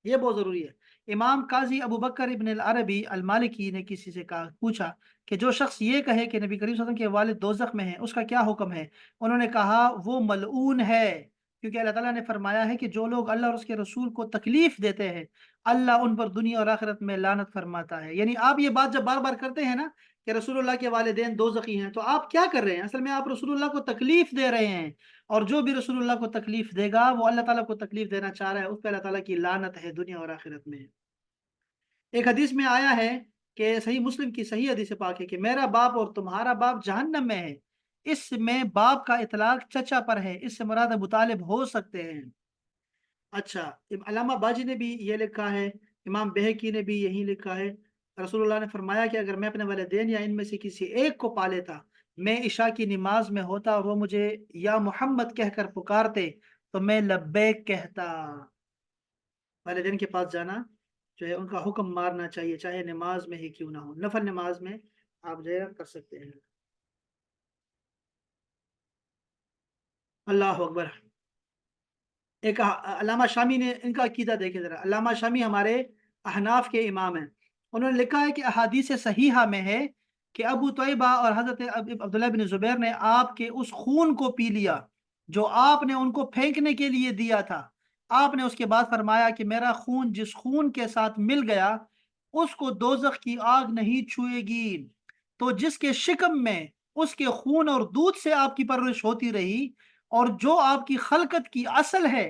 یہ بہت ضروری ہے۔ امام قاضی ابو بکر ابن العربی المالکی نے کسی سے پوچھا کہ جو شخص یہ کہے کہ نبی کریم صلی اللہ علیہ وسلم کے والد دوزخ میں ہیں، اس کا کیا حکم ہے؟ انہوں نے کہا وہ ملعون ہے، کیونکہ اللہ تعالیٰ نے فرمایا ہے کہ جو لوگ اللہ اور اس کے رسول کو تکلیف دیتے ہیں، اللہ ان پر دنیا اور آخرت میں لعنت فرماتا ہے۔ یعنی آپ یہ بات جب بار بار کرتے ہیں نا کہ رسول اللہ کے والدین دوزخی ہیں، تو آپ کیا کر رہے ہیں؟ اصل میں آپ رسول اللہ کو تکلیف دے رہے ہیں، اور جو بھی رسول اللہ کو تکلیف دے گا وہ اللہ تعالیٰ کو تکلیف دینا چاہ رہا ہے، اس پہ اللہ تعالیٰ کی لعنت ہے دنیا اور آخرت میں۔ ایک حدیث میں آیا ہے کہ صحیح مسلم کی صحیح حدیث پاک ہے کہ میرا باپ اور تمہارا باپ جہنم میں ہے۔ اس میں باپ کا اطلاق چچا پر ہے، اس سے مراد ابو طالب ہو سکتے ہیں۔ اچھا، علامہ باجی نے بھی یہ لکھا ہے، امام بہقی نے بھی یہی لکھا ہے، رسول اللہ نے فرمایا کہ اگر میں اپنے والدین یا ان میں سے کسی ایک کو پا لیتا، میں عشاء کی نماز میں ہوتا اور وہ مجھے یا محمد کہہ کر پکارتے تو میں لبیک کہتا۔ والدین کے پاس جانا جو ہے، ان کا حکم مارنا چاہیے، چاہے نماز میں ہی کیوں نہ ہو، نفل نماز میں آپ جو ہے کر سکتے ہیں۔ اللہ اکبر۔ ایک علامہ شامی نے ان کا عقیدہ دیکھے ذرا، علامہ شامی ہمارے احناف کے امام ہیں، انہوں نے لکھا ہے کہ احادیث صحیحہ میں ہے کہ ابو طیبہ اور حضرت عبداللہ بن زبیر نے آپ کے اس خون کو پی لیا جو آپ نے ان کو پھینکنے کے لیے دیا تھا۔ آپ نے اس کے بعد فرمایا کہ میرا خون جس خون کے ساتھ مل گیا اس کو دوزخ کی آگ نہیں چھوئے گی، تو جس کے شکم میں اس کے خون اور دودھ سے آپ کی پرورش ہوتی رہی، اور جو آپ کی خلقت کی اصل ہے